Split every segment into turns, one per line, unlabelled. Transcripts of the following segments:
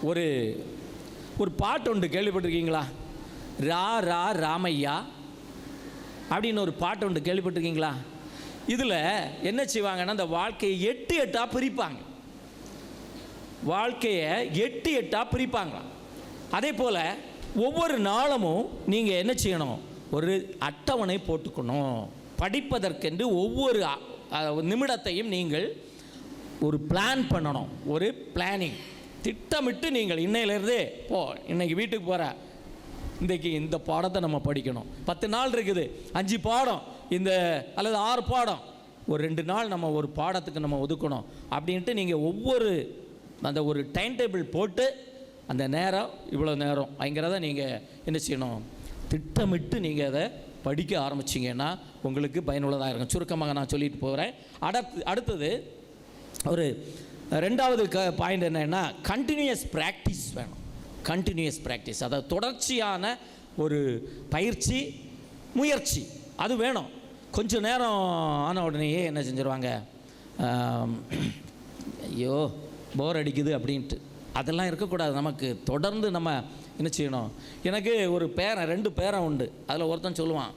ஒரு ஒரு பாட்டு ஒன்று கேள்விப்பட்டிருக்கீங்களா? ரா ரா ராமையா அப்படின்னு ஒரு பாட்டு ஒன்று கேள்விப்பட்டிருக்கீங்களா? இதில் என்ன செய்வாங்கன்னா, அந்த வாழ்க்கையை 8 பிரிப்பாங்க. வாழ்க்கையை 8 பிரிப்பாங்க. அதே போல் ஒவ்வொரு நாளமும் நீங்கள் என்ன செய்யணும்? ஒரு அட்டவணை போட்டுக்கணும். படிப்பதற்கென்று ஒவ்வொரு நிமிடத்தையும் நீங்கள் ஒரு பிளான் பண்ணணும். ஒரு பிளானிங் திட்டமிட்டு நீங்கள் இன்னையிலேருந்தே இன்னைக்கு வீட்டுக்கு போகிற இன்றைக்கி இந்த பாடத்தை நம்ம படிக்கணும். 10 நாள் இருக்குது, 5 பாடம் அல்லது 6 பாடம், ஒரு 2 நாள் நம்ம ஒரு பாடத்துக்கு நம்ம ஒதுக்கணும் அப்படின்ட்டு நீங்கள் ஒவ்வொரு அந்த ஒரு டைம் டேபிள் போட்டு அந்த நேரம் இவ்வளோ நேரம் அப்படிங்கிறத நீங்கள் என்ன செய்யணும்? திட்டமிட்டு நீங்கள் அதை படிக்க ஆரம்பிச்சிங்கன்னா உங்களுக்கு பயனுள்ளதாக இருக்கும். சுருக்கமாக நான் சொல்லிட்டு போகிறேன். அடுத்தது ஒரு 2வது பாயிண்ட் என்னன்னா, கண்டினியூஸ் ப்ராக்டிஸ் வேணும். கண்டினியூஸ் ப்ராக்டிஸ், அதாவது தொடர்ச்சியான ஒரு பயிற்சி, முயற்சி அது வேணும். கொஞ்சம் நேரம் ஆன உடனேயே என்ன செஞ்சுருவாங்க, ஐயோ போர் அடிக்குது அப்படின்ட்டு அதெல்லாம் இருக்கக்கூடாது. நமக்கு தொடர்ந்து நம்ம என்ன செய்யணும்? எனக்கு ஒரு பேரன், 2 பேரன் உண்டு. அதில் ஒருத்தன் சொல்லுவான்,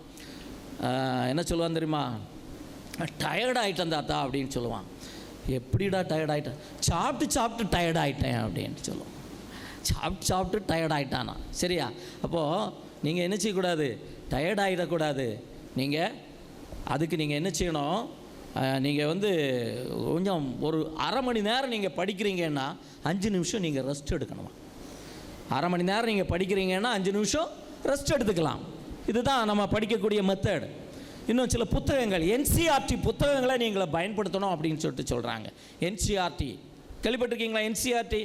என்ன சொல்லுவான் தெரியுமா? டயர்டாகிட்டேன் தாத்தா அப்படின்னு சொல்லுவான். எப்படிடா டயர்டாகிட்டேன்? சாப்பிட்டு டயர்டாகிட்டேன் அப்படின்ட்டு சொல்லுவான். சாப்பிட்டு டயர்டாகிட்டானா? சரியா? அப்போது நீங்கள் என்ன செய்யக்கூடாது? டயர்டாகிடக்கூடாது. அதுக்கு நீங்கள் என்ன செய்யணும்? நீங்கள் கொஞ்சம் ஒரு அரை மணி நேரம் நீங்கள் படிக்கிறீங்கன்னா 5 நிமிஷம் நீங்கள் ரெஸ்ட் எடுக்கணுமா? அரை மணி நேரம் நீங்கள் படிக்கிறீங்கன்னா 5 நிமிஷம் ரெஸ்ட் எடுத்துக்கலாம். இதுதான் நம்ம படிக்கக்கூடிய மெத்தட். இன்னும் சில புத்தகங்கள், NCERT புத்தகங்களை நீங்கள் பயன்படுத்தணும் அப்படின்னு சொல்கிறாங்க. NCERT கேள்விப்பட்டிருக்கீங்களா? NCERT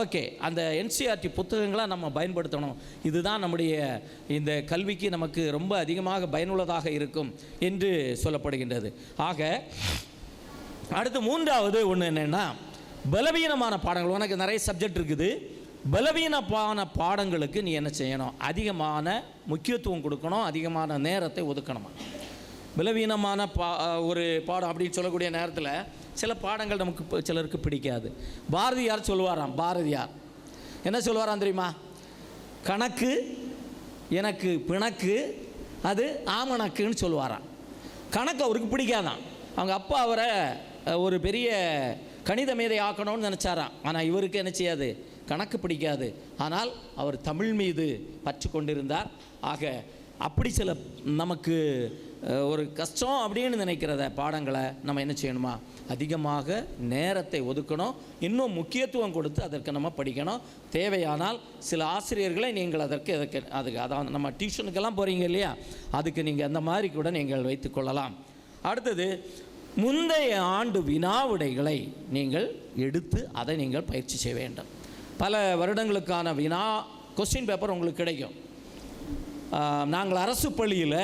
ஓகே, அந்த NCERT புத்தகங்களை நம்ம பயன்படுத்தணும். இதுதான் நம்முடைய இந்த கல்விக்கு நமக்கு ரொம்ப அதிகமாக பயனுள்ளதாக இருக்கும் என்று சொல்லப்படுகின்றது. ஆக அடுத்து 3வது ஒன்று என்னென்னா, பலவீனமான பாடங்கள். உனக்கு நிறைய சப்ஜெக்ட் இருக்குது. பலவீனமான பாடங்களுக்கு நீ என்ன செய்யணும்? அதிகமான முக்கியத்துவம் கொடுக்கணும், அதிகமான நேரத்தை ஒதுக்கணுமா? பலவீனமான ஒரு பாடம் அப்படின்னு சொல்லக்கூடிய நேரத்தில் சில பாடங்கள் நமக்கு சிலருக்கு பிடிக்காது. பாரதியார் சொல்லுவாராம். பாரதியார் என்ன சொல்லுவாராம் தெரியுமா? கணக்கு எனக்கு பிணக்கு, அது ஆமணக்குன்னு சொல்லுவாராம். கணக்கு அவருக்கு பிடிக்காதான். அவங்க அப்பா அவரை ஒரு பெரிய கணித மேதை ஆக்கணும்னு நினச்சாராம். ஆனால் இவருக்கு என்ன செய்யாது? கணக்கு பிடிக்காது. ஆனால் அவர் தமிழ் மீது பற்று கொண்டிருந்தார். ஆக அப்படி சில நமக்கு ஒரு கஷ்டம் அப்படின்னு நினைக்கிறத பாடங்களை நம்ம என்ன செய்யணுமா? அதிகமாக நேரத்தை ஒதுக்கணும், இன்னும் முக்கியத்துவம் கொடுத்து அதற்கு நம்ம படிக்கணும். தேவையானால் சில ஆசிரியர்களை நீங்கள் அதுக்கு அதாவது நம்ம டியூஷனுக்கெல்லாம் போகிறீங்க இல்லையா, அதுக்கு நீங்கள் அந்த மாதிரி கூட நீங்கள் வைத்துக்கொள்ளலாம். அடுத்தது, முந்தைய ஆண்டு வினாவிடைகளை நீங்கள் எடுத்து அதை நீங்கள் பயிற்சி செய்ய வேண்டும். பல வருடங்களுக்கான கொஸ்டின் பேப்பர் உங்களுக்கு கிடைக்கும். நாங்கள் அரசு பள்ளியில்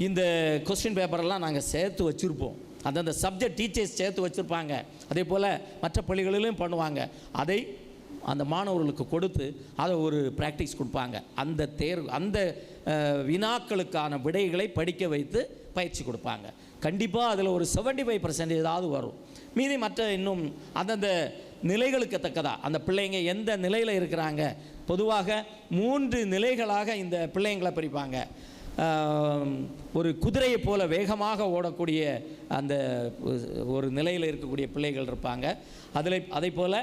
இந்த கொஸ்டின் பேப்பரெல்லாம் நாங்கள் சேர்த்து வச்சுருப்போம். அந்தந்த சப்ஜெக்ட் டீச்சர்ஸ் சேர்த்து வச்சுருப்பாங்க. அதே போல் மற்ற பள்ளிகளிலும் பண்ணுவாங்க. அதை அந்த மாணவர்களுக்கு கொடுத்து அதை ஒரு ப்ராக்டிஸ் கொடுப்பாங்க. அந்த வினாக்களுக்கான விடைகளை படிக்க வைத்து பயிற்சி கொடுப்பாங்க. கண்டிப்பாக அதில் ஒரு 75% வரும். மீதி மற்ற இன்னும் அந்தந்த நிலைகளுக்கு தக்கதாக அந்த பிள்ளைங்க எந்த நிலையில் இருக்கிறாங்க. பொதுவாக 3 நிலைகளாக இந்த பிள்ளைங்களை பிரிப்பாங்க. ஒரு குதிரையை போல வேகமாக ஓடக்கூடிய அந்த ஒரு நிலையில் இருக்கக்கூடிய பிள்ளைகள் இருப்பாங்க. அதை போல்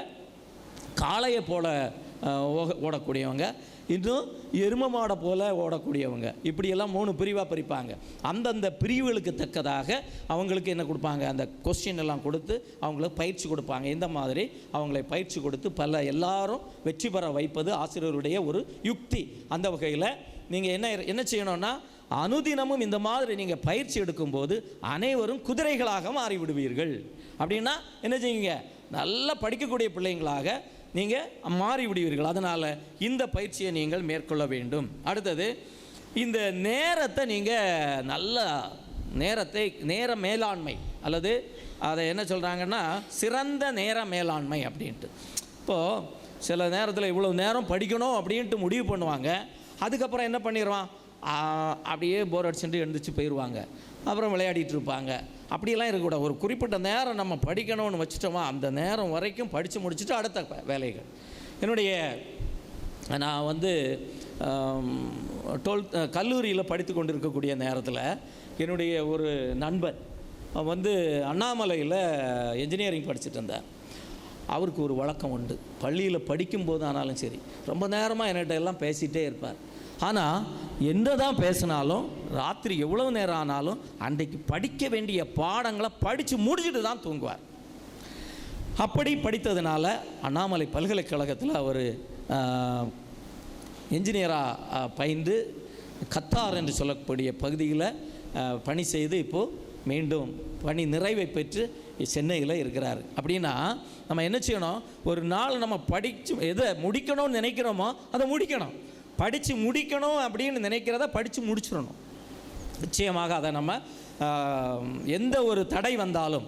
காளையை போல ஓடக்கூடியவங்க, இன்னும் எரும மாடை போல் ஓடக்கூடியவங்க, இப்படியெல்லாம் 3 பிரிவாக பிரிப்பாங்க. அந்தந்த பிரிவுகளுக்கு தக்கதாக அவங்களுக்கு என்ன கொடுப்பாங்க? அந்த கொஸ்டின் எல்லாம் கொடுத்து அவங்களுக்கு பயிற்சி கொடுப்பாங்க. இந்த மாதிரி அவங்களை பயிற்சி கொடுத்து எல்லாரும் வெற்றி பெற வைப்பது ஆசிரியருடைய ஒரு யுக்தி. அந்த வகையில் நீங்கள் என்ன செய்யணும்னா, அனுதினமும் இந்த மாதிரி நீங்கள் பயிற்சி எடுக்கும்போது அனைவரும் குதிரைகளாக மாறிவிடுவீர்கள். அப்படின்னா என்ன செய்யுங்க? நல்லா படிக்கக்கூடிய பிள்ளைங்களாக நீங்கள் மாறிவிடுவீர்கள். அதனால் இந்த பயிற்சியை நீங்கள் மேற்கொள்ள வேண்டும். அடுத்தது, இந்த நேரத்தை நீங்கள் நல்ல நேர மேலாண்மை, அல்லது அதை என்ன சொல்கிறாங்கன்னா சிறந்த நேர மேலாண்மை அப்படின்ட்டு. இப்போது சில நேரத்தில் இவ்வளோ நேரம் படிக்கணும் அப்படின்ட்டு முடிவு பண்ணுவாங்க. அதுக்கப்புறம் என்ன பண்ணிடுவான்? அப்படியே போர் அடிச்சுட்டு எழுந்திரிச்சு போயிடுவாங்க. அப்புறம் விளையாடிட்டு இருப்பாங்க. அப்படியெல்லாம் இருக்கக்கூடாது. ஒரு குறிப்பிட்ட நேரம் நம்ம படிக்கணும்னு வச்சுட்டோமா, அந்த நேரம் வரைக்கும் படித்து முடிச்சுட்டு அடுத்த வேலைகள். நான் வந்து கல்லூரியில் படித்து கொண்டு இருக்கக்கூடிய நேரத்தில் என்னுடைய ஒரு நண்பர் வந்து அண்ணாமலையில் இன்ஜினியரிங் படிச்சுட்டு இருந்தார். அவருக்கு ஒரு வழக்கம் உண்டு. பள்ளியில் படிக்கும்போது ஆனாலும் சரி ரொம்ப நேரமாக என்கிட்ட எல்லாம் பேசிகிட்டே இருப்பார். ஆனால் என்ன தான் பேசினாலும் ராத்திரி எவ்வளோ நேரம் ஆனாலும் அன்றைக்கு படிக்க வேண்டிய பாடங்களை படித்து முடிச்சுட்டு தான் தூங்குவார். அப்படி படித்ததுனால அண்ணாமலை பல்கலைக்கழகத்தில் அவர் இன்ஜினியராக பயின்று கத்தார் என்று சொல்லக்கூடிய பகுதியில் பணி செய்து இப்போது மீண்டும் பணி நிறைவை பெற்று சென்னையில் இருக்கிறார். அப்படின்னா நம்ம என்ன செய்யணும், ஒரு நாள் நம்ம படித்து எதை முடிக்கணும்னு நினைக்கிறோமோ அதை முடிக்கணும். படித்து முடிக்கணும் அப்படின்னு நினைக்கிறத படித்து முடிச்சிடணும். நிச்சயமாக அதை நம்ம எந்த ஒரு தடை வந்தாலும்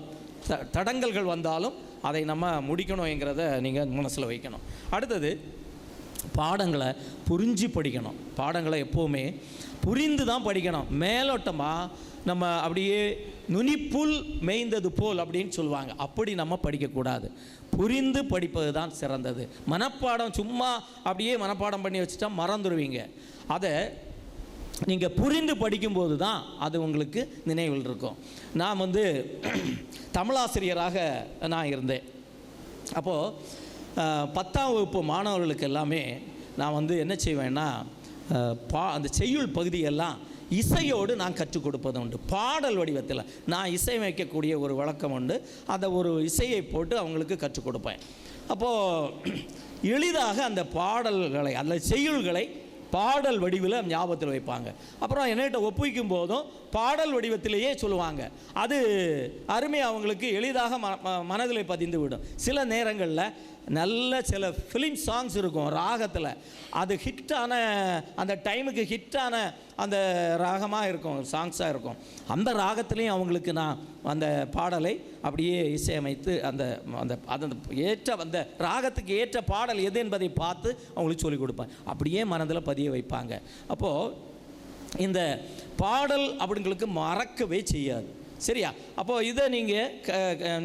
தடங்கல்கள் வந்தாலும் அதை நம்ம முடிக்கணுங்கிறத நீங்கள் மனசில் வைக்கணும். அடுத்தது பாடங்களை புரிஞ்சு படிக்கணும். பாடங்களை எப்போவுமே புரிந்து தான் படிக்கணும். மேலோட்டமாக நம்ம அப்படியே நுனிப்புல் மேய்ந்தது போல் அப்படின்னு சொல்லுவாங்க, அப்படி நம்ம படிக்கக்கூடாது. புரிந்து படிப்பது தான் சிறந்தது. மனப்பாடம் சும்மா அப்படியே மனப்பாடம் பண்ணி வச்சுட்டா மறந்துடுவீங்க. அதை நீங்கள் புரிந்து படிக்கும்போது தான் அது உங்களுக்கு நினைவில் இருக்கும். நான் வந்து தமிழாசிரியராக நான் இருந்தேன். அப்போது 10ஆம் வகுப்பு மாணவர்களுக்கு எல்லாமே நான் வந்து என்ன செய்வேன்னா அந்த செய்யுள் பகுதியெல்லாம் இசையோடு நான் கற்றுக் கொடுப்பது உண்டு. பாடல் வடிவத்தில் நான் இசையமைக்கக்கூடிய ஒரு வழக்கம் உண்டு. அந்த ஒரு இசையை போட்டு அவங்களுக்கு கற்றுக் கொடுப்பேன். அப்போது எளிதாக அந்த பாடல்களை அந்த செய்யுள்களை பாடல் வடிவில் ஞாபகத்தில் வைப்பாங்க. அப்புறம் என்கிட்ட ஒப்புவிக்கும் போதும் பாடல் வடிவத்திலேயே சொல்லுவாங்க. அது அருமையாக அவங்களுக்கு எளிதாக மனதில் பதிந்து விடும். சில நேரங்களில் நல்ல சில ஃபிலிம் சாங்ஸ் இருக்கும் ராகத்தில், அது ஹிட்டான அந்த டைமுக்கு ஹிட்டான அந்த ராகமாக இருக்கும், சாங்ஸாக இருக்கும். அந்த ராகத்துலேயும் அவங்களுக்கு நான் அந்த பாடலை அப்படியே இசையமைத்து அந்த அந்த அந்த ஏற்ற அந்த ராகத்துக்கு ஏற்ற பாடல் எது என்பதை பார்த்து அவங்களுக்கு சொல்லிக் கொடுப்பேன். அப்படியே மனதில் பதிய வைப்பாங்க. அப்போது இந்த பாடல் அப்படிங்களுக்கு மறக்கவே செய்யாது. சரியா? அப்போது இதை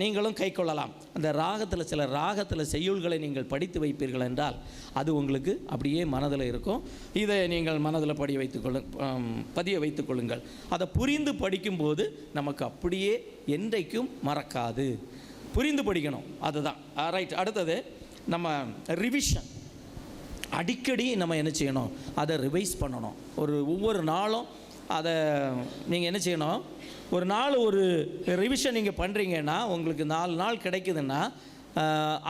நீங்களும் கை கொள்ளலாம். அந்த ராகத்தில் சில ராகத்தில் செய்யுள்களை நீங்கள் படித்து வைப்பீர்கள் என்றால் அது உங்களுக்கு அப்படியே மனதில் இருக்கும். இதை நீங்கள் மனதில் பதிய வைத்து கொள்ளுங்கள். அதை புரிந்து படிக்கும்போது நமக்கு அப்படியே என்றைக்கும் மறக்காது. புரிந்து படிக்கணும், அதுதான் ரைட். அடுத்தது நம்ம ரிவிஷன். அடிக்கடி நம்ம என்ன செய்யணும், அதை ரிவைஸ் பண்ணணும். ஒவ்வொரு நாளும் அதை நீங்கள் என்ன செய்யணும், ஒரு நாள் ஒரு ரிவிஷன் நீங்கள் பண்ணுறீங்கன்னா உங்களுக்கு 4 நாள் கிடைக்குதுன்னா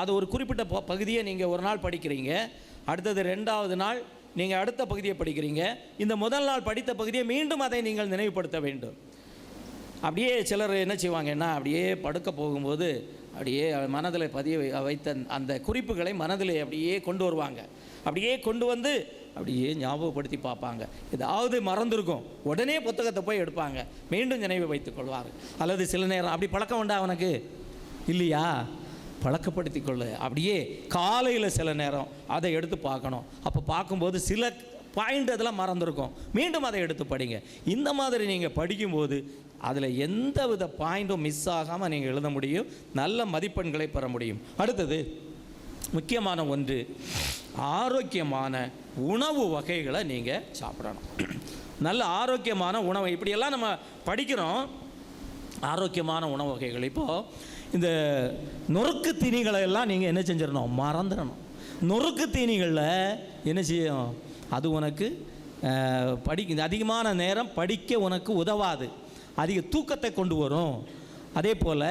அது ஒரு குறிப்பிட்ட பகுதியை நீங்கள் ஒரு நாள் படிக்கிறீங்க. அடுத்தது 2வது நாள் நீங்கள் அடுத்த பகுதியை படிக்கிறீங்க. இந்த முதல் நாள் படித்த பகுதியை மீண்டும் அதை நீங்கள் நினைவுபடுத்த வேண்டும். அப்படியே சிலர் என்ன செய்வாங்கன்னா அப்படியே படுக்க போகும்போது அப்படியே மனதில் பதிய வைத்த அந்த குறிப்புகளை மனதில் அப்படியே கொண்டு வருவாங்க. அப்படியே கொண்டு வந்து அப்படியே ஞாபகப்படுத்தி பார்ப்பாங்க. ஏதாவது மறந்துருக்கும், உடனே புத்தகத்தை போய் எடுப்பாங்க, மீண்டும் நினைவு வைத்துக் கொள்வார்கள். அல்லது சில நேரம் அப்படி பழக்கம் உண்டா அவனுக்கு இல்லையா, பழக்கப்படுத்தி கொள்ள. அப்படியே காலையில் சில நேரம் அதை எடுத்து பார்க்கணும். அப்போ பார்க்கும்போது சில பாயிண்ட் அதெல்லாம் மறந்துருக்கும், மீண்டும் அதை எடுத்து படிங்க. இந்த மாதிரி நீங்கள் படிக்கும்போது அதில் எந்த வித பாயிண்ட்டும் மிஸ் ஆகாமல் நீங்கள் எழுத முடியும், நல்ல மதிப்பெண்களை பெற முடியும். அடுத்தது முக்கியமான ஒன்று, ஆரோக்கியமான உணவு வகைகளை நீங்கள் சாப்பிடணும். நல்ல ஆரோக்கியமான உணவு, இப்படியெல்லாம் நம்ம படிக்கிறோம். ஆரோக்கியமான உணவு வகைகள், இப்போது இந்த நொறுக்கு தீனிகளை எல்லாம் நீங்கள் என்ன செஞ்சிடணும், மறந்துடணும். நொறுக்கு தீனிகளில் என்ன செய்யும், அது உனக்கு அதிகமான நேரம் படிக்க உனக்கு உதவாது, அதிக தூக்கத்தை கொண்டு வரும். அதே போல்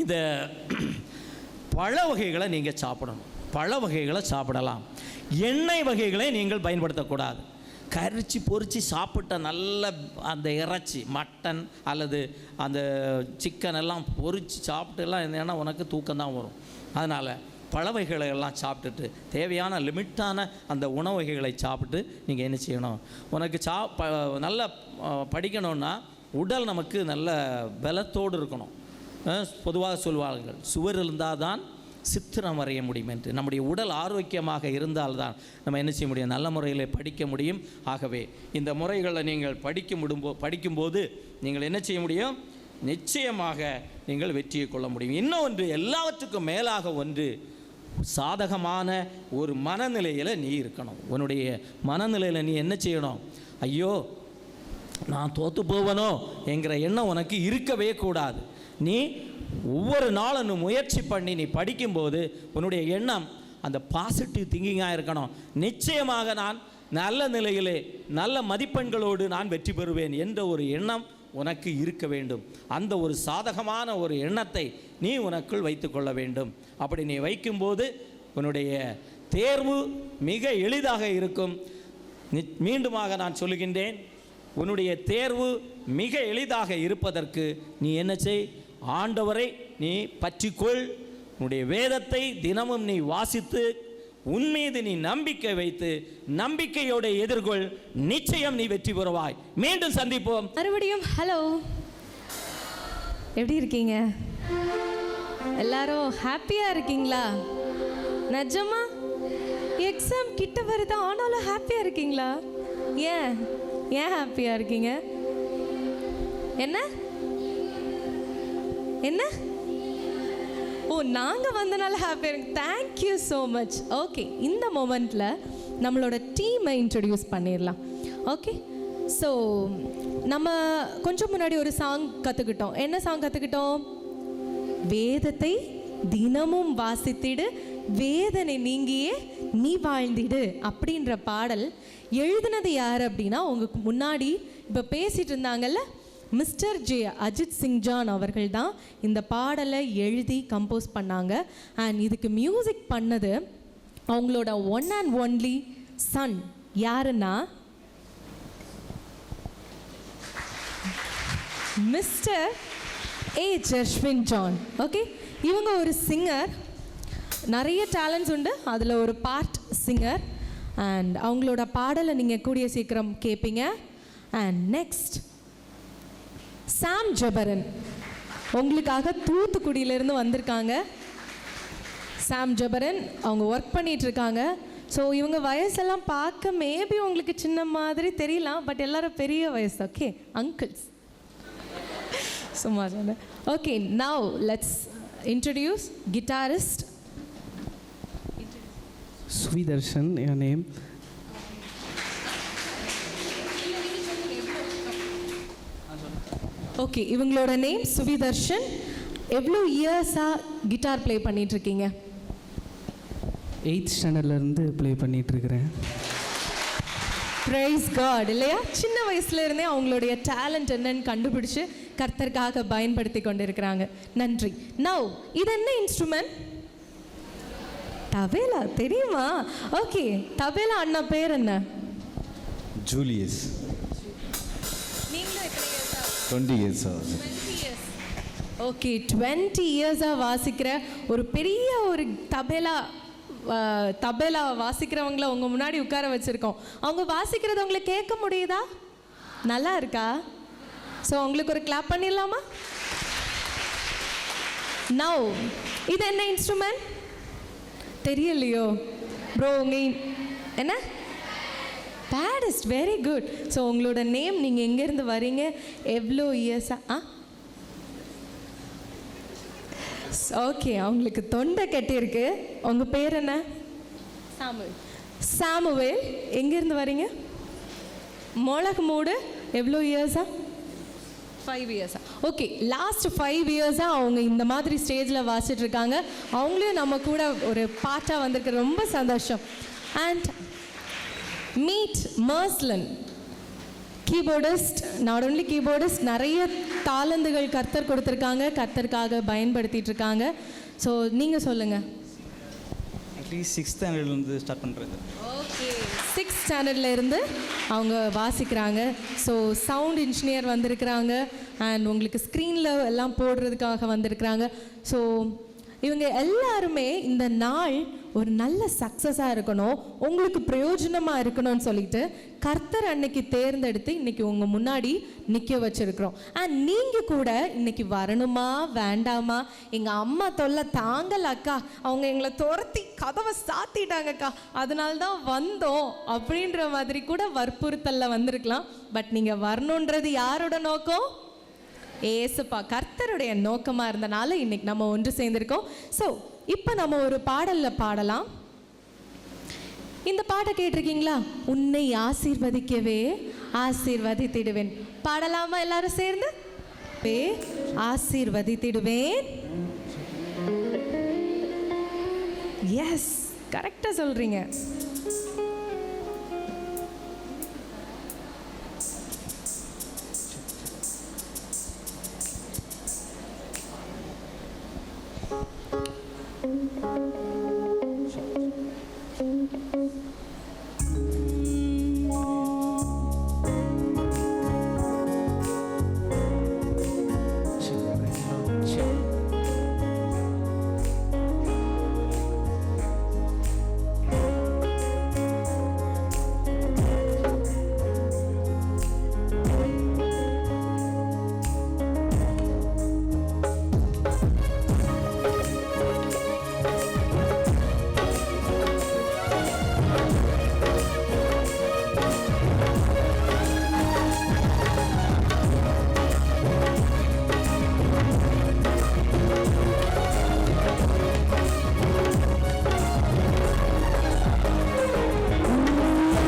இந்த பழ வகைகளை நீங்கள் சாப்பிடணும். பழ வகைகளை சாப்பிடலாம். எண்ணெய் வகைகளை நீங்கள் பயன்படுத்தக்கூடாது. கரிச்சு பொரித்து சாப்பிட்ட நல்ல அந்த இறைச்சி, மட்டன் அல்லது அந்த சிக்கன் எல்லாம் பொரித்து சாப்பிட்டுலாம் என்னென்னா உனக்கு தூக்கம்தான் வரும். அதனால் பழ வகைகளை எல்லாம் சாப்பிட்டுட்டு தேவையான லிமிட்டான அந்த உணவு வகைகளை சாப்பிட்டு நீங்கள் என்ன செய்யணும், உனக்கு நல்லா படிக்கணுன்னா உடல் நமக்கு நல்ல பலத்தோடு இருக்கணும். பொதுவாக சொல்வார்கள், சுவர் இருந்தால் தான் சித்திரம் வரைய முடியும் என்று. நம்முடைய உடல் ஆரோக்கியமாக இருந்தால்தான் நம்ம என்ன செய்ய முடியும், நல்ல முறையில் படிக்க முடியும். ஆகவே இந்த முறைகளை நீங்கள் படிக்கும்போது நீங்கள் என்ன செய்ய முடியும், நிச்சயமாக நீங்கள் வெற்றியை கொள்ள முடியும். இன்னொன்று, எல்லாவற்றுக்கும் மேலாக ஒன்று, சாதகமான ஒரு மனநிலையில் நீ இருக்கணும். உன்னுடைய மனநிலையில் நீ என்ன செய்யணும்? ஐயோ நான் தோற்று போவனோ என்கிற எண்ணம் உனக்கு இருக்கவே கூடாது. நீ ஒவ்வொரு நாளும் நீ முயற்சி பண்ணி நீ படிக்கும்போது உன்னுடைய எண்ணம் அந்த பாசிட்டிவ் திங்கிங்காக இருக்கணும். நிச்சயமாக நான் நல்ல நிலையிலே நல்ல மதிப்பெண்களோடு நான் வெற்றி பெறுவேன் என்ற ஒரு எண்ணம் உனக்கு இருக்க வேண்டும். அந்த ஒரு சாதகமான ஒரு எண்ணத்தை நீ உனக்குள் வைத்து கொள்ள வேண்டும். அப்படி நீ வைக்கும்போது உன்னுடைய தேர்வு மிக எளிதாக இருக்கும். மீண்டுமாக நான் சொல்லுகின்றேன், உன்னுடைய தேர்வு மிக எளிதாக இருப்பதற்கு நீ என்ன செய்? ஆண்டவரை நீ பற்றிக்கொள். உன்னுடைய வேதத்தை தினமும் நீ வாசித்து உன் மீது நீ நம்பிக்கை வைத்து நம்பிக்கையோடு எதிர்கொள். நிச்சயம் நீ வெற்றி பெறுவாய். மீண்டும் சந்திப்போம்.
மறுபடியும் ஹலோ, எப்படி இருக்கீங்க? எல்லாரும் ஹாப்பியா இருக்கீங்களா? நிஜமா எக்ஸாம் கிட்ட வருது ஆனாலும் ஹாப்பியா இருக்கீங்களா? ஏன் ஏன் ஹாப்பியா இருக்கீங்க? என்ன என்ன ஓ, நாங்கள் வந்தனால ஹாப்பியாக இருக்கு. Thank you so much. ஓகே, இந்த மொமெண்ட்டில் நம்மளோட டீமை இன்ட்ரடியூஸ் பண்ணிடலாம். ஓகே, ஸோ நம்ம கொஞ்சம் முன்னாடி ஒரு சாங் கற்றுக்கிட்டோம். என்ன சாங் கற்றுக்கிட்டோம்? வேதத்தை தினமும் வாசித்திடு, வேதனை நீங்கியே நீ வாழ்ந்திடு அப்படின்ற பாடல் எழுதினது யார் அப்படின்னா, உங்களுக்கு முன்னாடி இப்போ பேசிகிட்டு இருந்தாங்கல்ல mister J Ajit Singh John அவர்கள் தான் இந்த பாடலை எழுதி கம்போஸ் பண்ணாங்க. அண்ட் இதுக்கு மியூசிக் பண்ணது அவங்களோட ஒன் அண்ட் ஒன்லி சன். யாருன்னா mister A Jaswin John. Okay, இவங்க ஒரு சிங்கர், நிறைய டேலண்ட்ஸ் உண்டு, அதில் ஒரு பார்ட் சிங்கர். அண்ட் அவங்களோட பாடலை நீங்கள் கூடிய சீக்கிரம் கேட்பீங்க. அண்ட் நெக்ஸ்ட் சாம் ஜபரன் உங்களுக்காக தூத்துக்குடியிலேருந்து வந்திருக்காங்க. சாம் ஜபரன் அவங்க ஒர்க் பண்ணிகிட்ருக்காங்க. ஸோ இவங்க வயசெல்லாம் பார்க்க மேபி உங்களுக்கு சின்ன மாதிரி தெரியலாம், பட் எல்லாரும் பெரிய வயசு. ஓகே, அங்கிள்ஸ் சும்மா சொன்னேன். Okay, now let's introduce guitarist
Suvidharshan. என் நேம்.
ஓகே, இவங்களோட நேம் சுவிதர்ஷன். எவ்வளோ இயர்ஸாக கிட்டார் ப்ளே பண்ணிகிட்ருக்கீங்க?
8th ஸ்டாண்டர்ட்லேருந்து ப்ளே பண்ணிகிட்ருக்கிறேன்.
Praise God. இல்லையா, சின்ன வயசுலேருந்தே அவங்களுடைய டேலண்ட் என்னன்னு கண்டுபிடிச்சு கர்த்தருக்காக பயன்படுத்தி கொண்டு இருக்கிறாங்க. நன்றி. நவ் இது என்ன இன்ஸ்ட்ருமெண்ட்? தபேலா. தெரியுமா? ஓகே, தபேலா அண்ணா பேர் என்ன?
ஜூலியஸ்.
நீங்களும் எத்தனை இயர்ஸா?
20 years.
20 years. ஓகே, 20 இயர்ஸாக வாசிக்கிற ஒரு பெரிய ஒரு தபேலா வாசிக்கிறவங்கள உங்கள் முன்னாடி உட்கார வச்சுருக்கோம். அவங்க வாசிக்கிறது உங்களுக்கு கேட்க முடியுதா? நல்லா இருக்கா? ஸோ உங்களுக்கு ஒரு கிளாப் பண்ணிடலாமா? நவ் இது என்ன இன்ஸ்ட்ருமெண்ட்? தெரியலையோ ப்ரோ? என்ன? பேடிஸ்ட். Very good. ஸோ உங்களோட நேம், நீங்கள் எங்கேருந்து வரீங்க, எவ்வளோ இயர்ஸா? ஓகே, அவங்களுக்கு தொண்டை கட்டியிருக்கு. உங்கள் பேர் என்ன? சாமுவேல். சாமுவேல், எங்கேருந்து வரீங்க? மொளகு மூடு. எவ்வளோ இயர்ஸா? 5 இயர்ஸா? ஓகே, லாஸ்ட் 5 இயர்ஸாக அவங்க இந்த மாதிரி ஸ்டேஜில் வாசிட்ருக்காங்க. அவங்களையும் நம்ம கூட ஒரு பாட்டாக வந்திருக்கு. ரொம்ப சந்தோஷம். And meet Marslan, keyboardist. Not only keyboardist, நிறைய தாளந்துகள் கர்த்தர் கொடுத்துருக்காங்க, கர்த்தருக்காக பயன்படுத்திகிட்டு இருக்காங்க. ஸோ நீங்கள் சொல்லுங்கள்.
அட்லீஸ்ட் 6th ஸ்டாண்டர்ட்லேருந்து ஸ்டார்ட் பண்ணுறது.
ஓகே, 6th ஸ்டாண்டர்டில் இருந்து அவங்க வாசிக்கிறாங்க. ஸோ சவுண்ட் இன்ஜினியர் வந்திருக்கிறாங்க. அண்ட் உங்களுக்கு ஸ்க்ரீனில் எல்லாம் போடுறதுக்காக வந்திருக்கிறாங்க. ஸோ இவங்க எல்லாருமே இந்த நாள் ஒரு நல்ல சக்ஸஸாக இருக்கணும், உங்களுக்கு பிரயோஜனமாக இருக்கணும்னு சொல்லிட்டு கர்த்தர் அன்னைக்கு தேர்ந்தெடுத்து இன்னைக்கு உங்கள் முன்னாடி நிற்க வச்சுருக்கிறோம். அண்ட் நீங்கள் கூட இன்னைக்கு வரணுமா வேண்டாமா, எங்கள் அம்மா தொல்லை தாங்கல அக்கா, அவங்க எங்களை துரத்தி கதவை சாத்திட்டாங்கக்கா, அதனால தான் வந்தோம் அப்படின்ற மாதிரி கூட வற்புறுத்தலில் வந்திருக்கலாம். பட் நீங்கள் வரணுன்றது யாரோட நோக்கம்? ஏசுப்பா, கர்த்தருடைய நோக்கமாக இருந்தனால இன்னைக்கு நம்ம ஒன்று சேர்ந்திருக்கோம். ஸோ இப்போ நம்ம ஒரு பாடல்ல பாடலாம். இந்த பாட்டை கேட்டிருக்கீங்களா? உன்னை ஆசீர்வதிக்கவே ஆசீர்வதித்திடுவேன். பாடலாமா எல்லாரும் சேர்ந்து? ஆசீர்வதித்திடுவேன். எஸ், கரெக்டா சொல்றீங்க.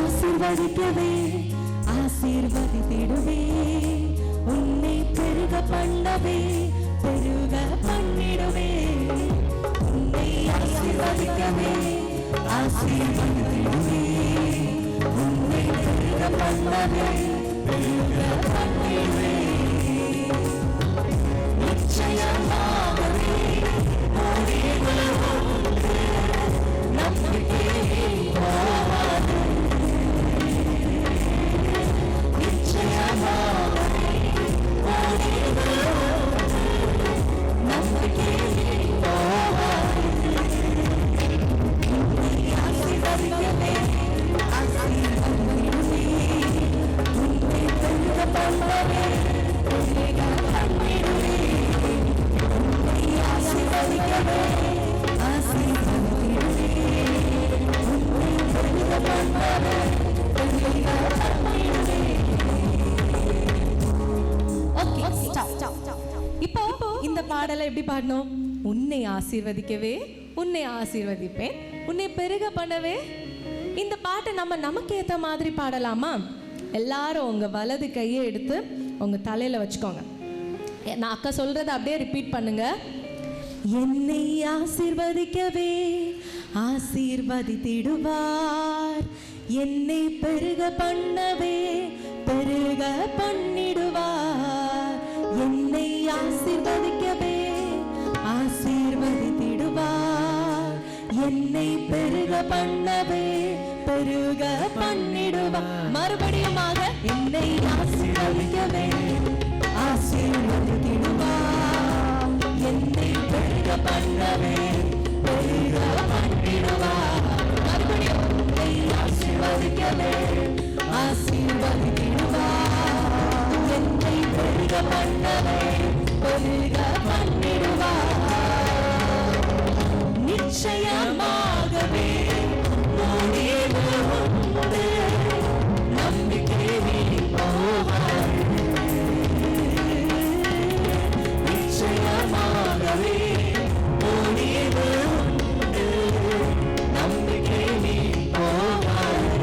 ஆசீர்வதிக்கவே ஆசீர்வதித்திடுவே, உன்னை பெருக பண்ணவே பெருக பண்ணிடுவே. உன்னை ஆசீர்வதிக்கவே ஆசீர்வதித்திடுவே, உன்னை பெருக பண்ணவே பெருக பண்ணிடுவே. நிச்சயமாகவே நம்பிக்கை போகாது.
இப்போ இந்த பாடலை எப்படி பாடணும்? உன்னை ஆசீர்வதிக்கவே உன்னை ஆசீர்வதிப்பேன், உன்னை பெருக பண்ணவே. இந்த பாட்டை நமக்கு ஏற்ற மாதிரி பாடலாமா? எல்லாரும் உங்க வலது கையை எடுத்து உங்க தலையில வச்சுக்கோங்க. நான் அக்கா சொல்றதை அப்படியே ரிப்பீட் பண்ணுங்க. என்னை ஆசீர்வதிக்கவே ஆசீர்வதித்திடுவார், என்னை பெருக பண்ணவே பெருக பண்ணிடுவார். என்னை ஆசீர்வதிக்கவே ஆசீர்வதித்திடுவார், என்னை பெருக பண்ணவே பெருக பண்ணிடுவார். மறுபடியுமாக என்னை ஆசீர்வதிக்கவே ஆசீர்வதித்திடுவார், என்னை பெருக பண்ணவே பெருக பண்ணிடுவார். மறுபடியும் என்னை ஆசீர்வதிக்கவே ஆசீர்வதித்திடுவார், என்னை பெருக பண்ணவே பெருக பண்ணிடுவார். நிச்சயமாகவே முடிவு உண்டு, நம்பிக்கை போகாது. நிச்சயமாகவே முடிவு உண்டு, நம்பிக்கை போகாது.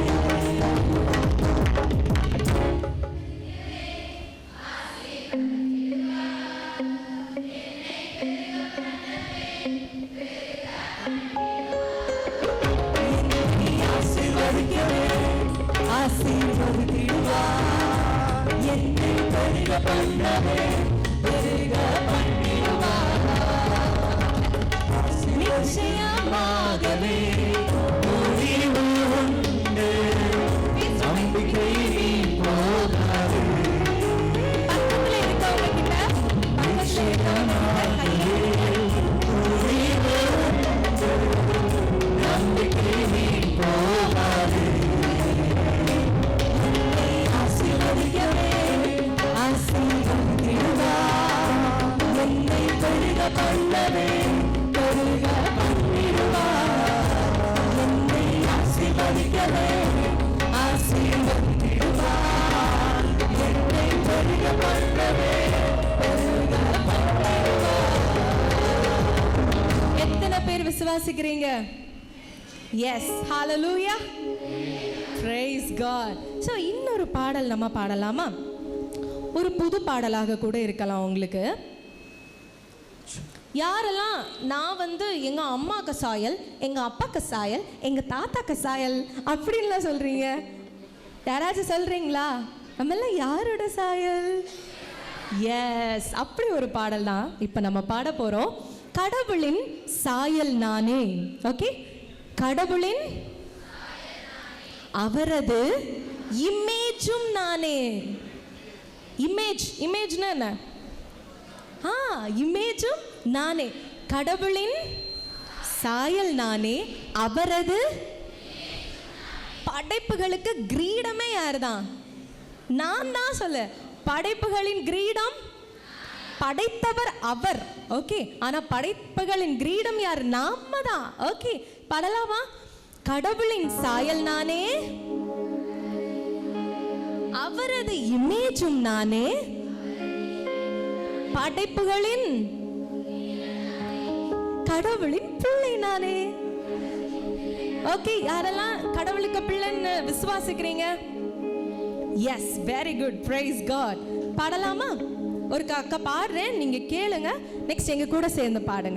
ஆசீர்வதித்திடுவார், என்னை பெருக பண்ணவே பெருக பண்ணிடுவார். நிச்சயமாகவே முடிவு உண்டு, நம்பிக்கை போகாது. பக்கத்துல இருக்கவங்க கிட்ட நம்பிக்கை போகாது. ஆசீர்வதிக்கவே ஆசீர்வதித்திடுவார், என்னை பெருக பண்ணவே பெருக பண்ணிடுவார். என்னை ஆசீர்வதிக்கவே ஆசீர்வதித்திடுவார், என்னை பெருக பண்ணவே பெருக பண்ணிடுவார். எத்தனை பேர் விசுவாசிக்கிறீங்க? எஸ், ஹalleluya, praise God. ஸோ இன்னொரு பாடல் நம்ம பாடலாமா? ஒரு புது பாடலாக கூட இருக்கலாம் உங்களுக்கு. யாரெல்லாம் நான் எங்கள் அம்மாக்கு சாயல், எங்கள் அப்பாக்கு சாயல், எங்கள் தாத்தாக்கு சாயல் அப்படின்லாம் சொல்கிறீங்க? யாராச்சும் சொல்கிறீங்களா? நம்மெல்லாம் யாரோட சாயல்? எஸ், அப்படி ஒரு பாடல் தான் இப்போ நம்ம பாட போகிறோம். கடவுளின் சாயல் நானே. ஓகே, கடவுளின் அவரது இமேஜும் நானே. இமேஜ்னா என்ன? இமேஜும் நானே. கடவுளின் சாயல் நானே, அவரது படைப்புகளுக்கு கிரீடமே யார் தான்? நான் தான் சொல்ல. படைப்புகளின் கிரீடம் படைத்தவர் அவர். ஓகே, ஆனா படைப்புகளின் கிரீடம் யார்? நாம தான். ஓகே, பாடலாமா? கடவுளின் சாயல் நானே, அவரது இமேஜும் நானே, படைப்புகளின் கடவுளின் பிள்ளை நானே. ஓகே, யாரெல்லாம் கடவுளுக்கு பிள்ளைன்னு விசுவாசிக்கிறீங்க? Yes, very good, praise God. பாடலாமா? ஒரு அக்கா பாடுறேன், நீங்க கேளுங்க, நெக்ஸ்ட் எங்க கூட சேர்ந்து பாடுங்க.